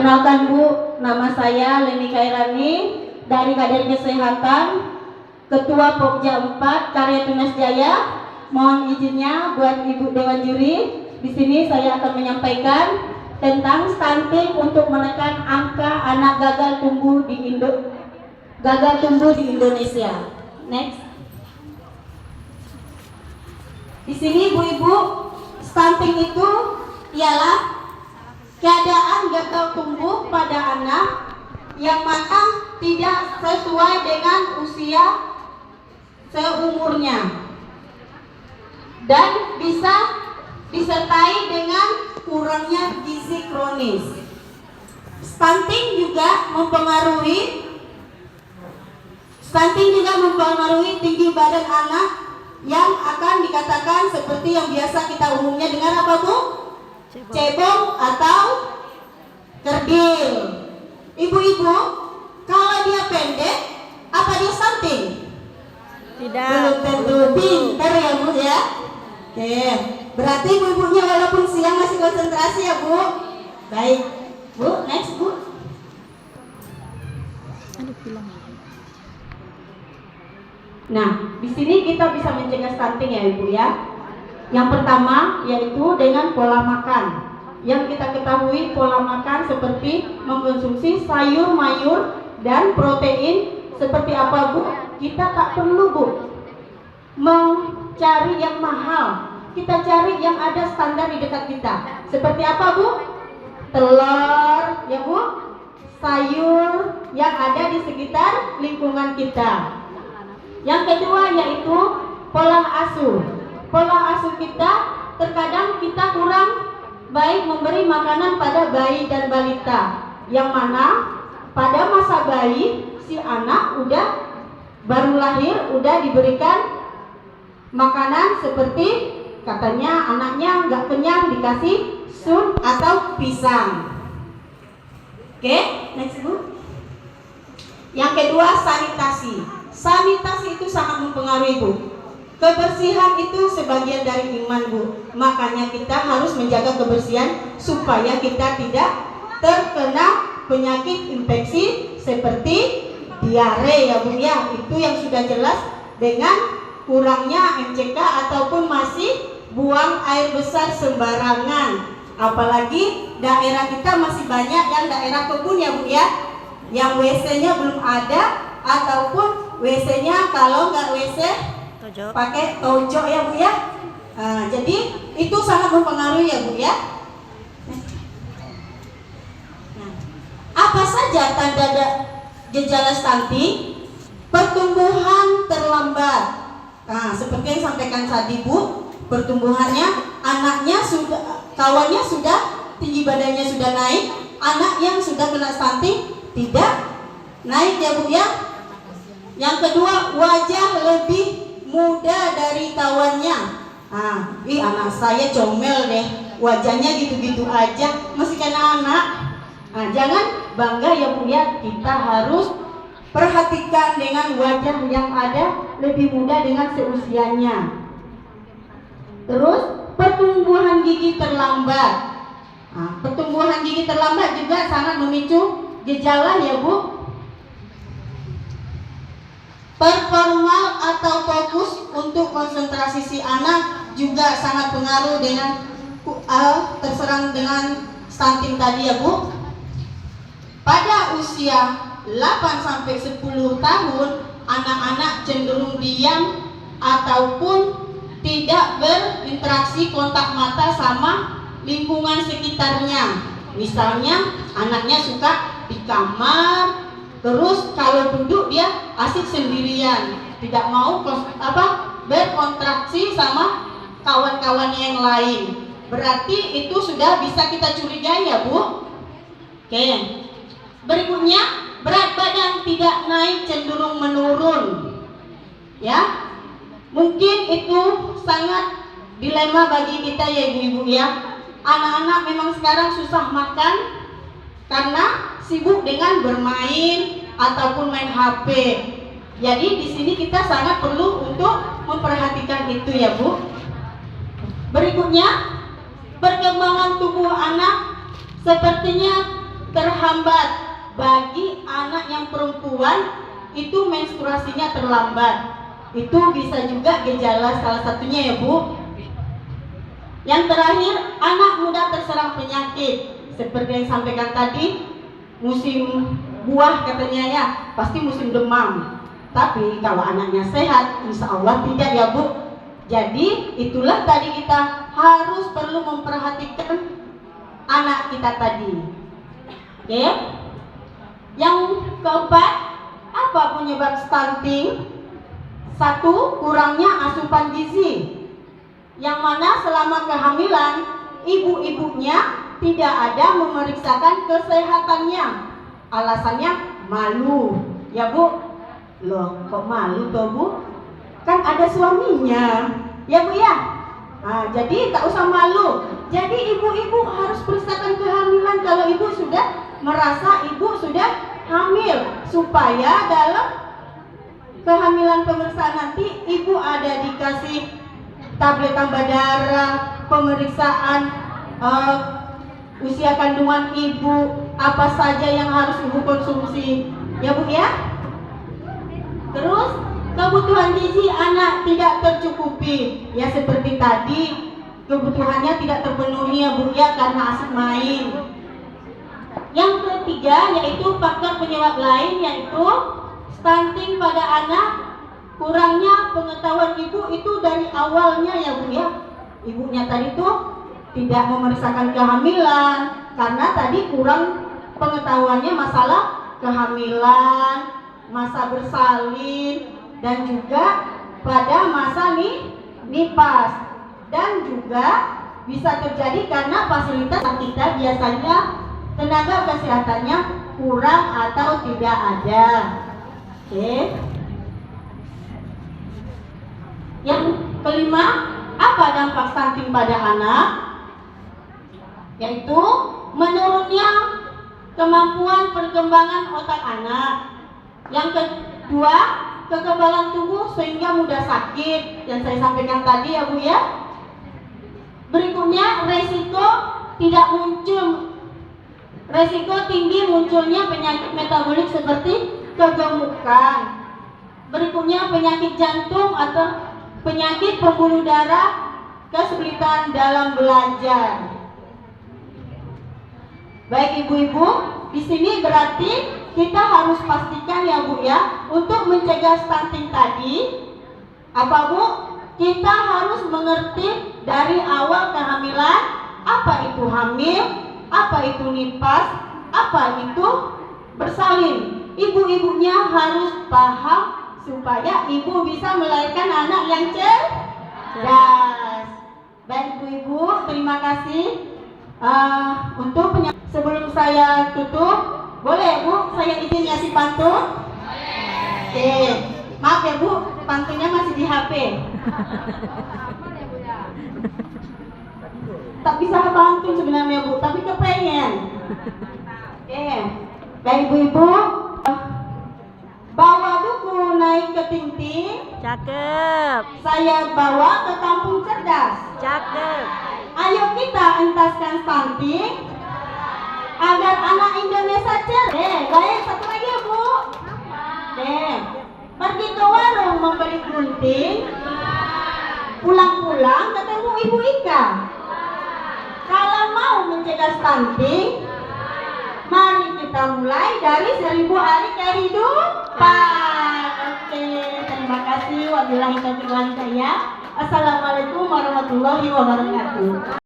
Perkenalkan Bu, nama saya Leni Kairani dari Kadin Kesehatan, Ketua Pokja 4 Karya Tunas Jaya. Mohon izinnya buat Ibu Dewan Juri, di sini saya akan menyampaikan tentang stunting untuk menekan angka anak gagal tumbuh di Indonesia. Next. Di sini Bu-ibu, stunting itu ialah keadaan gagal tumbuh pada anak yang mana tidak sesuai dengan usia seumurnya dan bisa disertai dengan kurangnya gizi kronis. Stunting juga mempengaruhi tinggi badan anak yang akan dikatakan seperti yang biasa kita umumnya dengar, apa Bu? Cebong atau kerdil. Ibu-ibu, kalau dia pendek, apa dia stunting? Tidak. Belum tentu. Pintar ya Bu ya. Oke, berarti ibu-ibunya walaupun siang masih konsentrasi ya Bu. Baik, Bu, next Bu. Nah, di sini kita bisa mencegah stunting ya Ibu ya. Yang pertama yaitu dengan pola makan. Yang kita ketahui pola makan seperti mengkonsumsi sayur mayur dan protein seperti apa Bu? Kita tak perlu Bu mencari yang mahal. Kita cari yang ada standar di dekat kita. Seperti apa Bu? Telur ya Bu, sayur yang ada di sekitar lingkungan kita. Yang kedua yaitu pola asuh. Pola asuh kita terkadang kita kurang baik memberi makanan pada bayi dan balita, yang mana pada masa bayi si anak baru lahir udah diberikan makanan seperti katanya anaknya nggak kenyang dikasih sun atau pisang. Oke, next Bu. Yang kedua sanitasi. Sanitasi itu sangat mempengaruhi Bu. Kebersihan itu sebagian dari iman Bu. Makanya kita harus menjaga kebersihan supaya kita tidak terkena penyakit infeksi seperti diare ya Bu ya. Itu yang sudah jelas dengan kurangnya MCK ataupun masih buang air besar sembarangan. Apalagi daerah kita masih banyak yang daerah kebun ya Bu ya, yang WC-nya belum ada ataupun WC-nya kalau nggak WC pakai tojo ya Bu ya. Jadi itu sangat mempengaruhi ya Bu ya. Nah, apa saja tanda gejala stunting? Pertumbuhan terlambat. Nah, seperti yang disampaikan tadi Bu, pertumbuhannya anaknya kawannya sudah tinggi badannya sudah naik, anak yang sudah kena stunting tidak naik ya Bu ya. Yang kedua, wajah lebih muda dari kawannya. Anak saya comel deh, wajahnya gitu-gitu aja, masih kena anak. Jangan bangga ya Bu ya, kita harus perhatikan dengan wajah yang ada lebih muda dengan seusianya. Terus pertumbuhan gigi terlambat. Pertumbuhan gigi terlambat juga sangat memicu gejala ya Bu. Performa atau fokus untuk konsentrasi si anak juga sangat pengaruh dengan terserang dengan stunting tadi ya Bu. Pada usia 8-10 tahun, anak-anak cenderung diam ataupun tidak berinteraksi kontak mata sama lingkungan sekitarnya. Misalnya anaknya suka di kamar, terus kalau duduk dia asik sendirian, tidak mau berkontraksi sama kawan-kawannya yang lain. Berarti itu sudah bisa kita curigai ya Bu. Oke. Berikutnya, berat badan tidak naik, cenderung menurun. Ya. Mungkin itu sangat dilema bagi kita ya ibu-ibu ya. Anak-anak memang sekarang susah makan karena sibuk dengan bermain ataupun main HP. Jadi di sini kita sangat perlu untuk memperhatikan itu ya Bu. Berikutnya, perkembangan tubuh anak sepertinya terhambat. Bagi anak yang perempuan itu menstruasinya terlambat, itu bisa juga gejala salah satunya ya Bu. Yang terakhir, anak muda terserang penyakit seperti yang sampaikan tadi, musim buah katanya ya, pasti musim demam. Tapi kalau anaknya sehat, insya Allah tidak ya Bu. Jadi itulah tadi kita harus perlu memperhatikan anak kita tadi. Oke. Yang keempat, apa penyebab stunting? Satu, kurangnya asupan gizi, yang mana selama kehamilan ibu-ibunya tidak ada memeriksakan kesehatannya. Alasannya malu, ya Bu. Loh, kok malu toh Bu? Kan ada suaminya, ya Bu ya. Nah, jadi tak usah malu. Jadi ibu-ibu harus periksakan kehamilan kalau ibu sudah merasa ibu sudah hamil, supaya dalam kehamilan pemeriksaan nanti ibu ada dikasih tablet tambah darah, pemeriksaan usia kandungan ibu, apa saja yang harus ibu konsumsi, ya Bu ya. Terus kebutuhan gizi anak tidak tercukupi, ya seperti tadi kebutuhannya tidak terpenuhi ya Bu ya, karena asik main. Yang ketiga yaitu faktor penyebab lain, yaitu stunting pada anak, kurangnya pengetahuan ibu itu dari awalnya ya Bu ya. Ibunya tadi tuh tidak memeriksakan kehamilan karena tadi kurang pengetahuannya masalah kehamilan, masa bersalin, dan juga pada masa nifas. Dan juga bisa terjadi karena fasilitas kita biasanya tenaga kesehatannya kurang atau tidak ada. Oke. Yang kelima, apa dampak stunting pada anak? Yaitu menurunnya kemampuan perkembangan otak anak. Yang kedua, kekebalan tubuh sehingga mudah sakit, yang saya sampaikan tadi ya Bu ya. Berikutnya, resiko tinggi munculnya penyakit metabolik seperti kegemukan. Berikutnya, penyakit jantung atau penyakit pembuluh darah, kesulitan dalam belajar. Baik ibu-ibu, di sini berarti kita harus pastikan ya Bu ya, untuk mencegah stunting tadi, apa Bu? Kita harus mengerti dari awal kehamilan, apa itu hamil, apa itu nifas, apa itu bersalin. Ibu-ibunya harus paham supaya ibu bisa melahirkan anak yang cerdas. Baik ibu-ibu, terima kasih. Sebelum saya tutup, boleh Bu, saya izin ngasih pantun? Oke, maaf ya Bu, pantunnya masih di HP. Tak bisa pantun sebenarnya Bu, tapi kepengen. Oke, baik ibu-ibu, bawa buku naik ke Tinting. Cakep. Saya bawa ke kampung cerdas. Cakep. Ayo kita entaskan stunting agar anak Indonesia cerdas. Baik, satu lagi ya Bu. Pergi ke warung membeli gunting, pulang-pulang ketemu Ibu Ika. Kalau mau mencegah stunting, mari kita mulai dari 1000 hari kehidupan. Oke, terima kasih. Wabillahi taufiq wal hidayah. Assalamualaikum warahmatullahi wabarakatuh.